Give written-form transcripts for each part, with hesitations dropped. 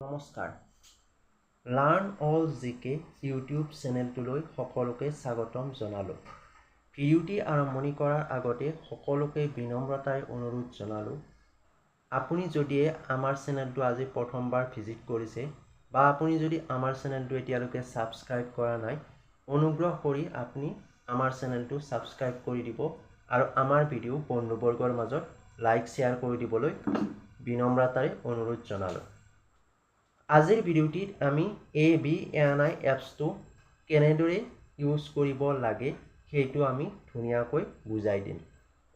নমস্কাৰ learn all জিকে YouTube চেনেলটোলৈ সকলোকে স্বাগতম জনালোঁ। ভিডিঅ'টি আৰম্ভণি কৰাৰ আগতে সকলোকে বিনম্ৰতাৰে অনুৰোধ জনালোঁ, আপুনি যদি আমাৰ চেনেলটো আজি প্ৰথমবাৰ ভিজিট কৰিছে বা আপুনি যদি আমাৰ চেনেলটো এতিয়ালৈকে ছাবস্ক্ৰাইব কৰা নাই, অনুগ্ৰহ কৰি আপুনি আমাৰ চেনেলটো ছাবস্ক্ৰাইব কৰি দিব আৰু আমাৰ ভিডিঅ' বন্ধুবৰ্গৰ মাজত লাইক শ্বেয়াৰ কৰি দিবলৈ বিনম্ৰতাৰে অনুৰোধ জনালোঁ। আজিৰ ভিডিঅ'টিত আমি ABNI এপছটো কেনেদৰে ইউজ কৰিব লাগে সেইটো আমি ধুনীয়াকৈ বুজাই দিম।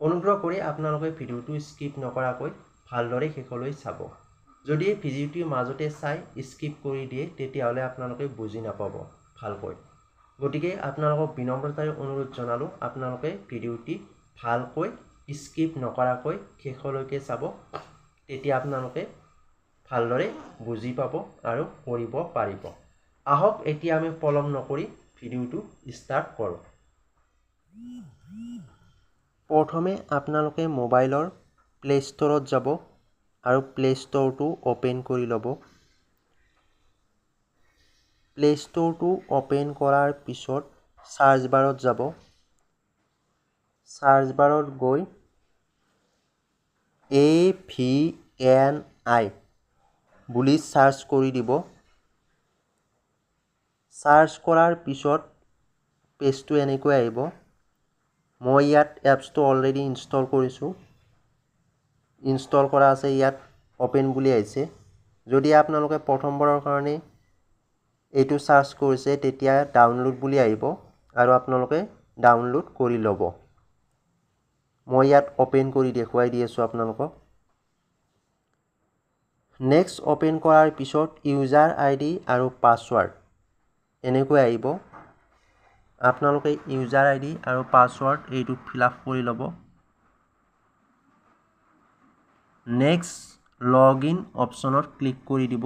অনুগ্ৰহ কৰি আপোনালোকে ভিডিঅ'টো স্কিপ নকৰাকৈ ভালদৰে শেষলৈ চাব। যদি ভিডিঅ'টিৰ মাজতে চাই স্কিপ কৰি দিয়ে তেতিয়াহ'লে আপোনালোকে বুজি নাপাব ভালকৈ। গতিকে আপোনালোকক বিনম্ৰতাৰে অনুৰোধ জনালোঁ, আপোনালোকে ভিডিঅ'টি ভালকৈ স্কিপ নকৰাকৈ শেষলৈকে চাব, তেতিয়া আপোনালোকে ভালদৰে বুজি পাব আৰু কৰিব পাৰিব। আহক এতিয়া আমি পলম নকৰি ভিডিঅ'টো ষ্টাৰ্ট কৰোঁ। প্ৰথমে আপোনালোকে মোবাইলৰ প্লে ষ্ট'ৰত যাব আৰু প্লে ষ্ট'ৰটো অ'পেন কৰি ল'ব। প্লে ষ্ট'ৰটো অ'পেন কৰাৰ পিছত চাৰ্চ বাৰত যাব। চাৰ্চ বাৰত গৈ ABNI বুলি চাৰ্চ কৰি দিব। চাৰ্চ কৰাৰ পিছত পেজটো এনেকৈ আহিব। মই ইয়াত এপছটো অলৰেডি ইনষ্টল কৰিছোঁ। ইনষ্টল কৰা আছে, ইয়াত অ'পেন বুলি আহিছে। যদি আপোনালোকে প্ৰথমবাৰৰ কাৰণে এইটো চাৰ্চ কৰিছে তেতিয়া ডাউনলোড বুলি আহিব আৰু আপোনালোকে ডাউনলোড কৰি ল'ব। মই ইয়াত অ'পেন কৰি দেখুৱাই দি আছোঁ আপোনালোকক। নেক্সট অ'পেন কৰাৰ পিছত ইউজাৰ ID আৰু পাছৱাৰ্ড এনেকৈ আহিব। আপোনালোকে ইউজাৰ ID আৰু পাছৱাৰ্ড এইটো ফিল আপ কৰি ল'ব। নেক্সট লগ ইন অপশ্যনত ক্লিক কৰি দিব।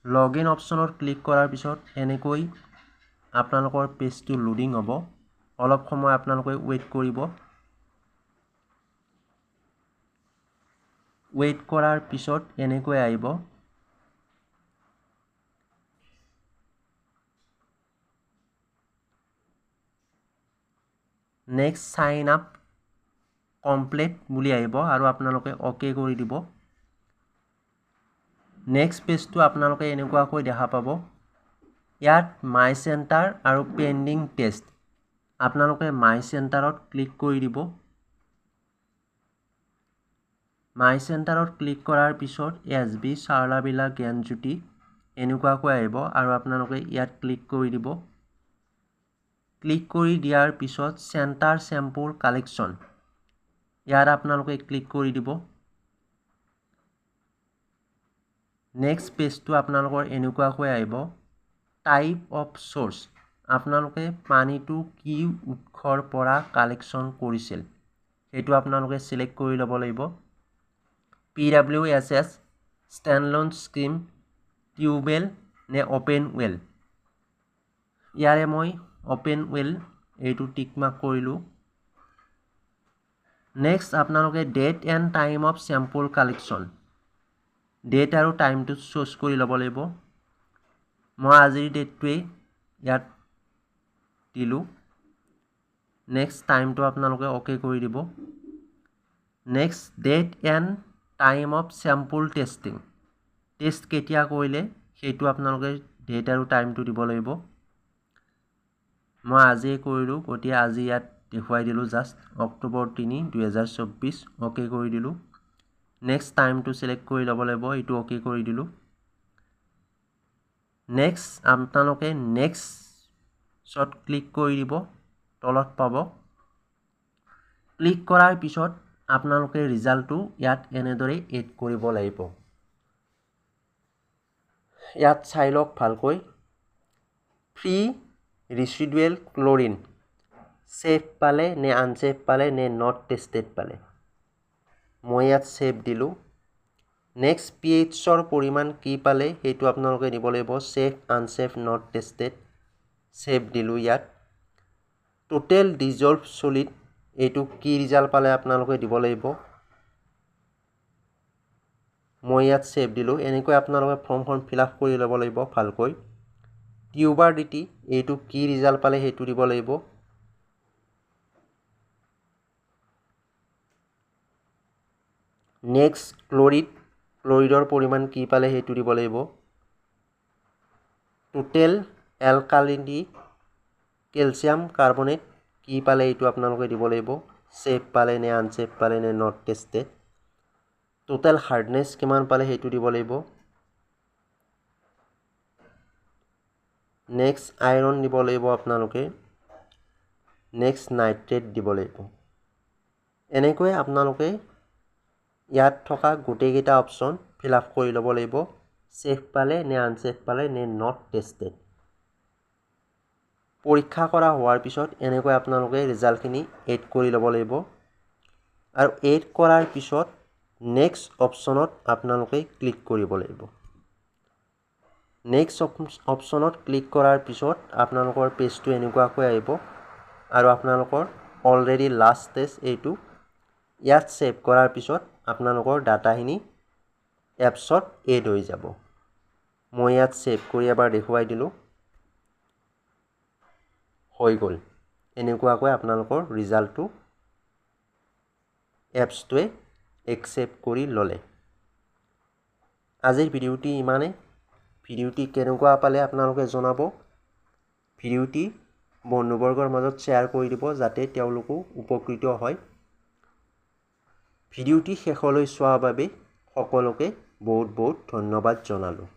লগ ইন অপশ্যনত ক্লিক কৰাৰ পিছত এনেকৈ আপোনালোকৰ পেজটো লোডিং হ'ব। অলপ সময় আপোনালোকে ৱেইট কৰিব। ৱেইট কৰাৰ পিছত এনেকৈ আহিব। নেক্সট চাইন আপ কমপ্লিট বুলি আহিব আৰু আপোনালোকে অ'কে কৰি দিব। নেক্সট পেজটো আপোনালোকে এনেকুৱাকৈ দেখা পাব। ইয়াত মাই চেণ্টাৰ আৰু পেণ্ডিং টেষ্ট, আপোনালোকে মাই চেণ্টাৰত ক্লিক কৰি দিব। মাই চেণ্টাৰত ক্লিক কৰাৰ পিছত SB চাৰ্লাবিলা জ্ঞানজ্যোতি এনেকুৱাকৈ আহিব আৰু আপোনালোকে ইয়াত ক্লিক কৰি দিব। ক্লিক কৰি দিয়াৰ পিছত চেণ্টাৰ চেম্পল কালেকশ্যন, ইয়াত আপোনালোকে ক্লিক কৰি দিব। নেক্সট পেজটো আপোনালোকৰ এনেকুৱাকৈ আহিব। টাইপ অফ চ'ৰ্চ, আপোনালোকে পানীটো কি উৎসৰ পৰা কালেকশ্যন কৰিছিল সেইটো আপোনালোকে চিলেক্ট কৰি ল'ব লাগিব। PWSS, ষ্টেণ্ডলোন স্কিম, টিউবৱেল নে অ'পেন ৱেল। ইয়াৰে মই অ'পেন ৱেল এইটো টিক মাৰ্ক কৰিলোঁ। নেক্সট আপোনালোকে date and time of sample collection, date আৰু টাইমটো চুজ কৰি ল'ব লাগিব। মই আজিৰ ডেটটোৱেই ইয়াত দিলোঁ। নেক্সট টাইমটো আপোনালোকে অ'কে কৰি দিব। Next date and time of sample testing, test কেতিয়া কৰিলে সেইটো আপোনালোকে ডেট আৰু টাইমটো দিব লাগিব। মই আজিয়ে কৰিলোঁ, গতিকে আজি ইয়াত দেখুৱাই দিলোঁ জাষ্ট অক্টোবৰ 3, 2024, অ'কে কৰি দিলোঁ। নেক্সট টাইমটো চিলেক্ট কৰি ল'ব লাগিব, এইটো অ'কে কৰি দিলোঁ। নেক্সট আপোনালোকে নেক্সটত ক্লিক কৰি দিব, তলত পাব। ক্লিক কৰাৰ পিছত আপোনালোকে ৰিজাল্টটো ইয়াত এনেদৰে এড কৰিব লাগিব। ইয়াত চাই লওক ভালকৈ। ফ্ৰী ৰিচিডুৱেল ক্লৰিন ছেফ পালে নে আনছেফ পালে নে নট টেষ্টেড পালে। মই ইয়াত ছেফ দিলোঁ। নেক্সট pHৰ পৰিমাণ কি পালে সেইটো আপোনালোকে দিব লাগিব। Safe, unsafe, not tested, safe দিলোঁ ইয়াত। টোটেল ডিজলভ চলিড এইটো কি ৰিজাল্ট পালে আপোনালোকে দিব লাগিব মই ইয়াত সেভ দিলোঁ এনেকৈ আপোনালোকে ফৰ্মখন ফিল আপ কৰি ল'ব লাগিব ভালকৈ টিউবাৰডিটি এইটো কি ৰিজাল্ট পালে সেইটো দিব লাগিব নেক্সট ক্লৰিডৰ পৰিমাণ কি পালে সেইটো দিব লাগিব টোটেল এলকালিনিটি কেলছিয়াম কাৰ্বনেট কি পালে এইটো আপোনালোকে দিব লাগিব সেভ পালে নে আনসেভ পালে নে নট টেষ্টেড টোটেল হাৰ্ডনেছ কিমান পালে সেইটো দিব লাগিব নেক্সট আইৰণ দিব লাগিব আপোনালোকে নেক্সট নাইট্ৰেট দিব লাগিব এনেকৈ আপোনালোকে ইয়াত থকা গোটেইকেইটা অপশ্যন ফিল আপ কৰি ল'ব লাগিব সেভ পালে নে আনসেভ পালে নে নট টেষ্টেড পৰীক্ষা কৰা হোৱাৰ পিছত এনেকৈ আপোনালোকে ৰিজাল্টখিনি এড কৰি ল'ব লাগিব আৰু এড কৰাৰ পিছত নেক্সট অপশ্যনত আপোনালোকে ক্লিক কৰিব লাগিব নেক্সট অপশ্যনত ক্লিক কৰাৰ পিছত আপোনালোকৰ পেজটো এনেকুৱাকৈ আহিব আৰু আপোনালোকৰ অলৰেডি লাষ্ট টেষ্ট এইটো ইয়াত সেভ কৰাৰ পিছত আপোনালোকৰ ডাটাখিনি এপছত এড হৈ যাব মই ইয়াত সেভ কৰি এবাৰ দেখুৱাই দিলোঁ হৈ গ'ল এনেকুৱাকৈ আপোনালোকৰ ৰিজাল্টটো এপছটোৱে একচেপ্ট কৰি ল'লে আজিৰ ভিডিঅ'টি ইমানেই ভিডিঅ'টি কেনেকুৱা পালে আপোনালোকে জনাব ভিডিঅ'টি বন্ধুবৰ্গৰ মাজত শ্বেয়াৰ কৰি দিব যাতে তেওঁলোকো উপকৃত হয় ভিডিঅ'টি শেষলৈ চোৱাৰ বাবে সকলোকে বহুত বহুত ধন্যবাদ জনালোঁ